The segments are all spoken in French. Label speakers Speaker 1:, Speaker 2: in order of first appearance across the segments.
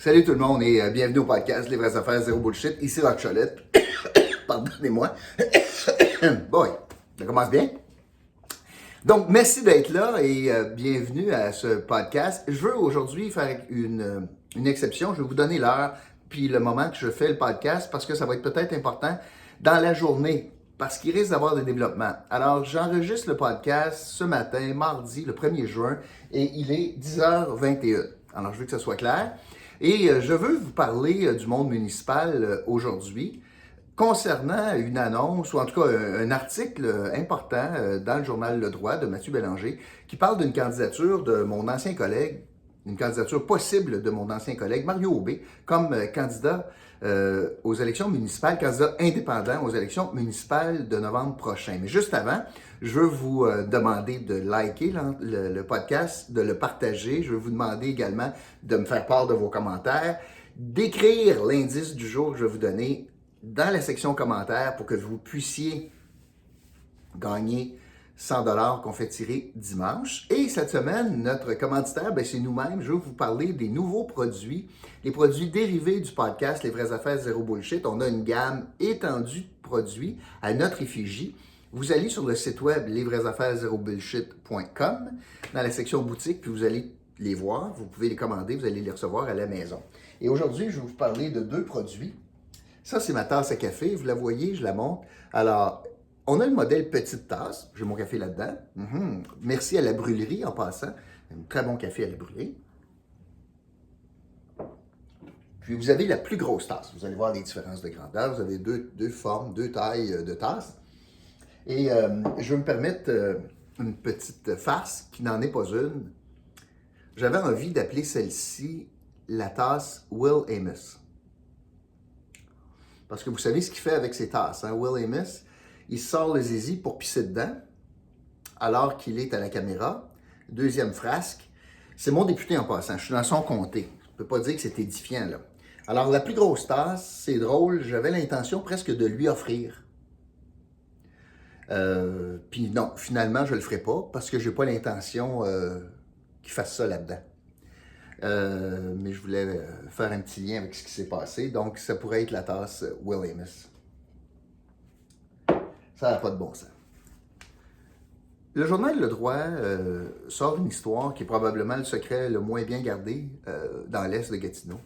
Speaker 1: Salut tout le monde et bienvenue au podcast Les vraies affaires zéro bullshit. Ici Rock Cholette. Pardonnez-moi. Boy, ça commence bien. Donc, merci d'être là et bienvenue à ce podcast. Je veux aujourd'hui faire une exception. Je vais vous donner l'heure puis le moment que je fais le podcast parce que ça va être peut-être important dans la journée parce qu'il risque d'avoir des développements. Alors, j'enregistre le podcast ce matin, mardi, le 1er juin, et il est 10h21. Alors, je veux que ça soit clair. Et je veux vous parler du monde municipal aujourd'hui concernant une annonce, ou en tout cas un article important dans le journal Le Droit de Mathieu Bélanger qui parle d'une candidature de mon ancien collègue, une candidature possible de mon ancien collègue Mario Aubé comme candidat aux élections municipales, candidat indépendant aux élections municipales de novembre prochain. Mais juste avant, je veux vous demander de liker le podcast, de le partager. Je veux vous demander également de me faire part de vos commentaires, d'écrire l'indice du jour que je vais vous donner dans la section commentaires pour que vous puissiez gagner 100$ qu'on fait tirer dimanche. Et cette semaine, notre commanditaire, c'est nous-mêmes. Je vais vous parler des nouveaux produits, les produits dérivés du podcast Les vraies affaires zéro bullshit. On a une gamme étendue de produits à notre effigie. Vous allez sur le site web lesvraisaffaires0bullshit.com dans la section boutique, puis vous allez les voir, vous pouvez les commander, vous allez les recevoir à la maison. Et aujourd'hui, je vais vous parler de deux produits. Ça, c'est ma tasse à café, vous la voyez, je la montre. Alors, on a le modèle petite tasse, j'ai mon café là-dedans. Merci à la brûlerie en passant, un très bon café à la brûlerie. Puis vous avez la plus grosse tasse, vous allez voir les différences de grandeur, vous avez deux formes, deux tailles de tasses. Et je vais me permettre une petite farce qui n'en est pas une. J'avais envie d'appeler celle-ci la tasse Will Amos. Parce que vous savez ce qu'il fait avec ses tasses. Hein? Will Amos, il sort le zizi pour pisser dedans alors qu'il est à la caméra. Deuxième frasque. C'est mon député en passant. Je suis dans son comté. Je ne peux pas dire que c'est édifiant, là. Alors, la plus grosse tasse, c'est drôle, j'avais l'intention presque de lui offrir. Puis non, finalement, je ne le ferai pas parce que je n'ai pas l'intention qu'il fasse ça là-dedans. Mais je voulais faire un petit lien avec ce qui s'est passé. Donc, ça pourrait être la tasse Will Amos. Ça n'a pas de bon sens. Le journal Le Droit sort une histoire qui est probablement le secret le moins bien gardé dans l'est de Gatineau.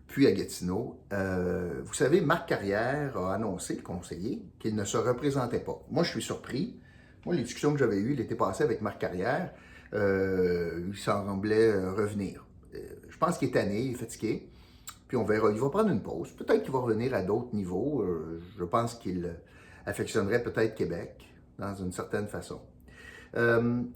Speaker 1: Puis à Gatineau, vous savez, Marc Carrière a annoncé, le conseiller, qu'il ne se représentait pas. Moi, je suis surpris. Moi, les discussions que j'avais eues, il était passé avec Marc Carrière. Il semblait revenir. Je pense qu'il est tanné, il est fatigué. Puis on verra, il va prendre une pause. Peut-être qu'il va revenir à d'autres niveaux. Je pense qu'il affectionnerait peut-être Québec, dans une certaine façon.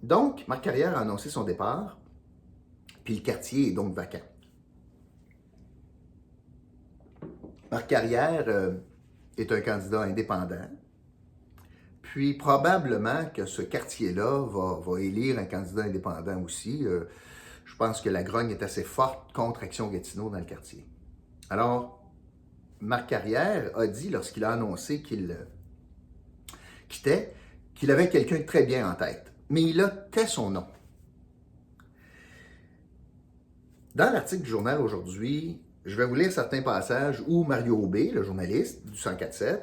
Speaker 1: Donc, Marc Carrière a annoncé son départ. Puis le quartier est donc vacant. Marc Carrière est un candidat indépendant. Puis probablement que ce quartier-là va élire un candidat indépendant aussi. Je pense que la grogne est assez forte contre Action Gatineau dans le quartier. Alors, Marc Carrière a dit, lorsqu'il a annoncé qu'il quittait, qu'il avait quelqu'un de très bien en tête. Mais il a tait son nom. Dans l'article du journal aujourd'hui, je vais vous lire certains passages où Mario Aubé, le journaliste du 104.7,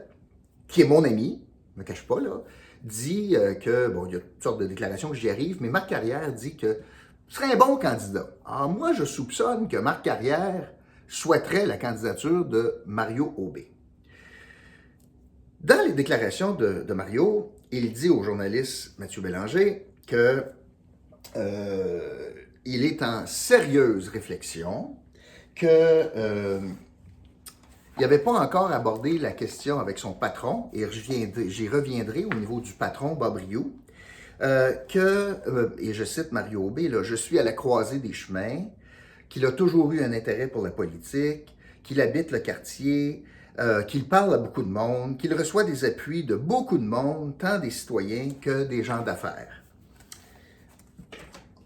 Speaker 1: qui est mon ami, je ne me cache pas, là, dit que, bon, il y a toutes sortes de déclarations que j'y arrive, mais Marc Carrière dit que ce serait un bon candidat. Alors moi, je soupçonne que Marc Carrière souhaiterait la candidature de Mario Aubé. Dans les déclarations de Mario, il dit au journaliste Mathieu Bélanger que il est en sérieuse réflexion, qu'il n'avait pas encore abordé la question avec son patron, et j'y reviendrai au niveau du patron Bob Rioux, et je cite Mario Aubé, là, je suis à la croisée des chemins, qu'il a toujours eu un intérêt pour la politique, qu'il habite le quartier, qu'il parle à beaucoup de monde, qu'il reçoit des appuis de beaucoup de monde, tant des citoyens que des gens d'affaires.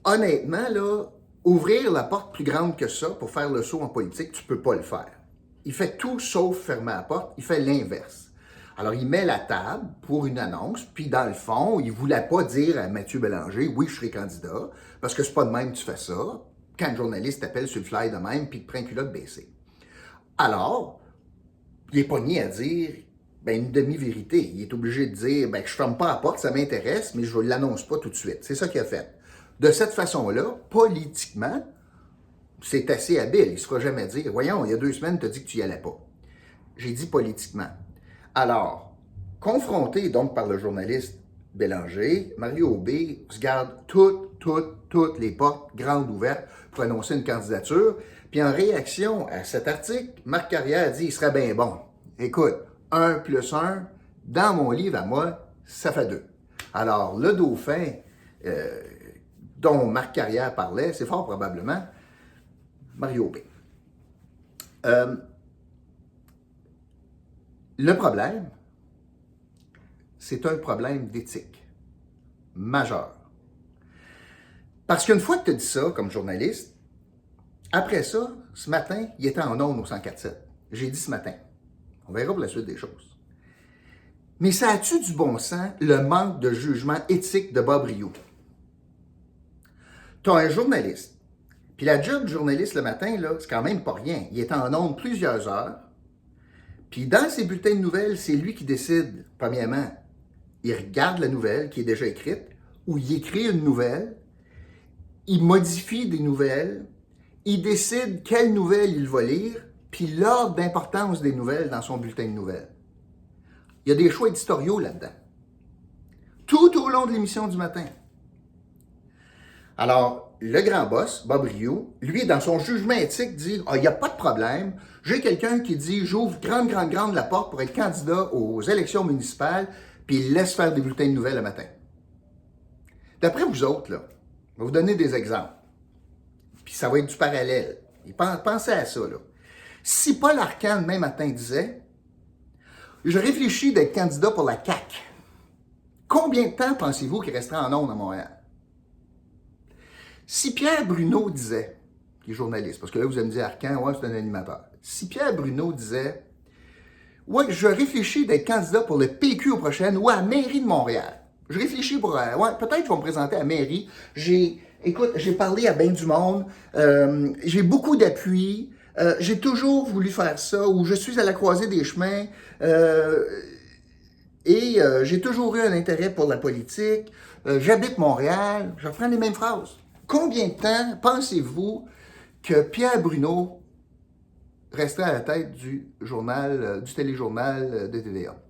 Speaker 1: Honnêtement, là, ouvrir la porte plus grande que ça pour faire le saut en politique, tu ne peux pas le faire. Il fait tout sauf fermer la porte, il fait l'inverse. Alors, il met la table pour une annonce, puis dans le fond, il ne voulait pas dire à Mathieu Bélanger, oui, je serai candidat, parce que c'est pas de même que tu fais ça. quand un journaliste t'appelle sur le fly de même puis te prend une culotte baissée. Alors, il est pogné à dire une demi-vérité. Il est obligé de dire je ne ferme pas la porte, ça m'intéresse, mais je ne l'annonce pas tout de suite. C'est ça qu'il a fait. De cette façon-là, politiquement, c'est assez habile. Il ne se fera jamais dire voyons, il y a 2 semaines, tu as dit que tu n'y allais pas. J'ai dit politiquement. Alors, confronté donc par le journaliste Bélanger, Mario Aubé se garde toutes les portes grandes ouvertes pour annoncer une candidature. Puis en réaction à cet article, Marc Carrière dit il serait bien bon. Écoute, 1 + 1, dans mon livre à moi, ça fait 2. Alors, le dauphin dont Marc Carrière parlait, c'est fort probablement Mario Aubé. Le problème, c'est un problème d'éthique majeur. Parce qu'une fois que tu as dit ça comme journaliste, après ça, ce matin, il était en ondes au 104.7. J'ai dit ce matin. On verra pour la suite des choses. Mais ça a-tu du bon sens, le manque de jugement éthique de Bob Rio? Tu as un journaliste. Puis la job du journaliste le matin, là, c'est quand même pas rien. Il est en ondes plusieurs heures. Puis dans ses bulletins de nouvelles, c'est lui qui décide, premièrement, il regarde la nouvelle qui est déjà écrite, ou il écrit une nouvelle, il modifie des nouvelles, il décide quelle nouvelle il va lire, puis l'ordre d'importance des nouvelles dans son bulletin de nouvelles. Il y a des choix éditoriaux là-dedans. Tout au long de l'émission du matin. Alors, le grand boss, Bob Rio, lui, dans son jugement éthique, dit « Ah, il n'y a pas de problème. J'ai quelqu'un qui dit « J'ouvre grande la porte pour être candidat aux élections municipales, puis il laisse faire des bulletins de nouvelles le matin. » D'après vous autres, là, je vais vous donner des exemples. Puis ça va être du parallèle. Et pensez à ça, là. Si Paul Arcand, demain matin, disait « Je réfléchis d'être candidat pour la CAQ. » Combien de temps pensez-vous qu'il restera en ondes à Montréal? Si Pierre Bruno disait, qui est journaliste, parce que là, vous allez me dire, Arcand, ouais, c'est un animateur. Si Pierre Bruno disait, ouais, je réfléchis d'être candidat pour le PQ au prochain ou à la mairie de Montréal. Je réfléchis pour, ouais, peut-être je vais me présenter à la mairie. Écoute, j'ai parlé à bien du monde, j'ai beaucoup d'appui, j'ai toujours voulu faire ça, ou je suis à la croisée des chemins, et j'ai toujours eu un intérêt pour la politique, j'habite Montréal, je reprends les mêmes phrases. Combien de temps pensez-vous que Pierre Bruno resterait à la tête du journal, du téléjournal de TVA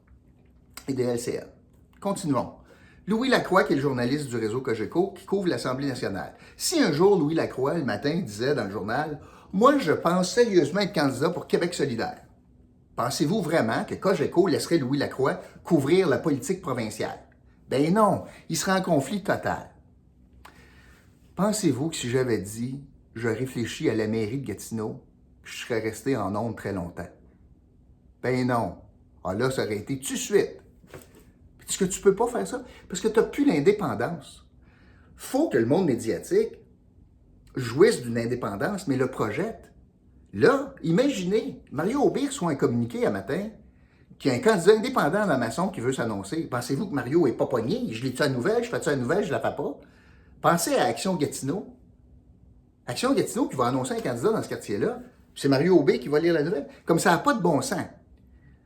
Speaker 1: et de LCN? Continuons. Louis Lacroix, qui est le journaliste du réseau Cogeco, qui couvre l'Assemblée nationale. Si un jour, Louis Lacroix, le matin, disait dans le journal « Moi, je pense sérieusement être candidat pour Québec solidaire », pensez-vous vraiment que Cogeco laisserait Louis Lacroix couvrir la politique provinciale? Ben non, il serait en conflit total. Pensez-vous que si j'avais dit « Je réfléchis à la mairie de Gatineau », je serais resté en ondes très longtemps? Ben non. Ah là, ça aurait été tout de suite. Est-ce que tu ne peux pas faire ça? Parce que tu n'as plus l'indépendance. Il faut que le monde médiatique jouisse d'une indépendance, mais le projette. Là, imaginez, Mario Aubé reçoit un communiqué un matin qu'il y a un candidat indépendant dans la maçon qui veut s'annoncer. Pensez-vous que Mario n'est pas pogné? Je lis-tu la nouvelle? Je fais-tu la nouvelle? Je la fais pas? Pensez à Action Gatineau. Action Gatineau qui va annoncer un candidat dans ce quartier-là. C'est Mario Aubé qui va lire la nouvelle. Comme ça n'a pas de bon sens.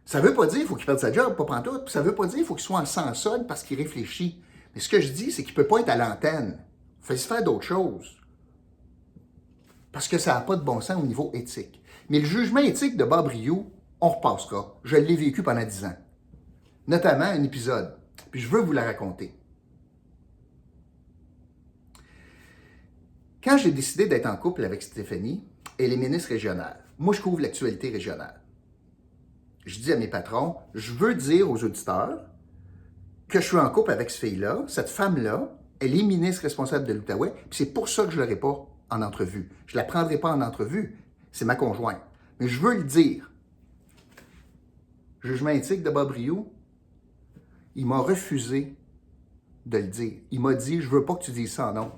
Speaker 1: Ça ne veut pas dire qu'il faut qu'il perde sa job, pas pantoute. Ça ne veut pas dire qu'il faut qu'il soit en sans-solde parce qu'il réfléchit. Mais ce que je dis, c'est qu'il ne peut pas être à l'antenne. Il faut se faire d'autres choses. Parce que ça n'a pas de bon sens au niveau éthique. Mais le jugement éthique de Bob Rio, on repassera. Je l'ai vécu pendant 10 ans. Notamment un épisode. Puis je veux vous la raconter. Quand j'ai décidé d'être en couple avec Stéphanie, elle est ministre régionale. Moi, je couvre l'actualité régionale. Je dis à mes patrons, je veux dire aux auditeurs que je suis en couple avec cette fille-là, cette femme-là, elle est ministre responsable de l'Outaouais, puis c'est pour ça que je ne l'aurai pas en entrevue. Je ne la prendrai pas en entrevue, c'est ma conjointe. Mais je veux le dire. Jugement éthique de Bob Rio, il m'a refusé de le dire. Il m'a dit, je ne veux pas que tu dises ça en nom.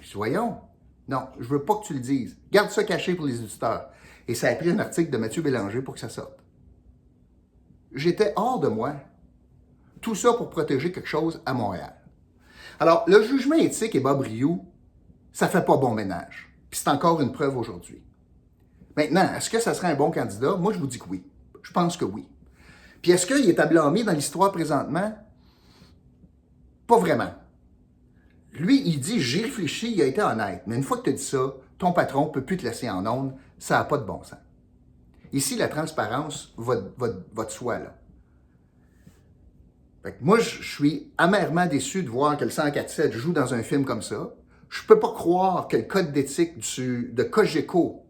Speaker 1: Je dis, voyons, non, je ne veux pas que tu le dises. Garde ça caché pour les auditeurs. Et ça a pris un article de Mathieu Bélanger pour que ça sorte. J'étais hors de moi. Tout ça pour protéger quelque chose à Montréal. Alors, le jugement éthique et Bob Rio, ça fait pas bon ménage. Puis c'est encore une preuve aujourd'hui. Maintenant, est-ce que ça serait un bon candidat? Moi, je vous dis que oui. Je pense que oui. Puis est-ce qu'il est à blâmer dans l'histoire présentement? Pas vraiment. Lui, il dit, j'ai réfléchi, il a été honnête. Mais une fois que tu as dit ça, ton patron ne peut plus te laisser en onde, ça n'a pas de bon sens. Ici, la transparence va de soi, là. Fait que moi, je suis amèrement déçu de voir que le 104.7 joue dans un film comme ça. Je ne peux pas croire que le code d'éthique de Cogeco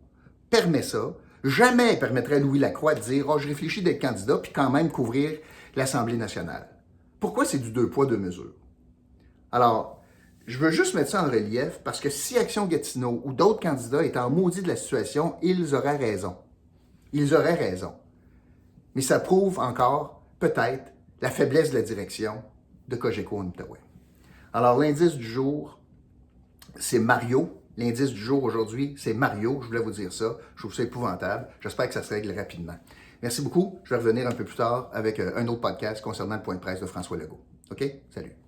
Speaker 1: permet ça. Jamais il permettrait à Louis Lacroix de dire « Oh, je réfléchis d'être candidat » puis quand même couvrir l'Assemblée nationale. Pourquoi c'est du deux poids, deux mesures? Alors, je veux juste mettre ça en relief parce que si Action Gatineau ou d'autres candidats étaient en maudit de la situation, ils auraient raison. Ils auraient raison. Mais ça prouve encore, peut-être, la faiblesse de la direction de Cogeco en Outaouais. Alors, l'indice du jour, c'est Mario. L'indice du jour aujourd'hui, c'est Mario. Je voulais vous dire ça. Je trouve ça épouvantable. J'espère que ça se règle rapidement. Merci beaucoup. Je vais revenir un peu plus tard avec un autre podcast concernant le point de presse de François Legault. OK? Salut.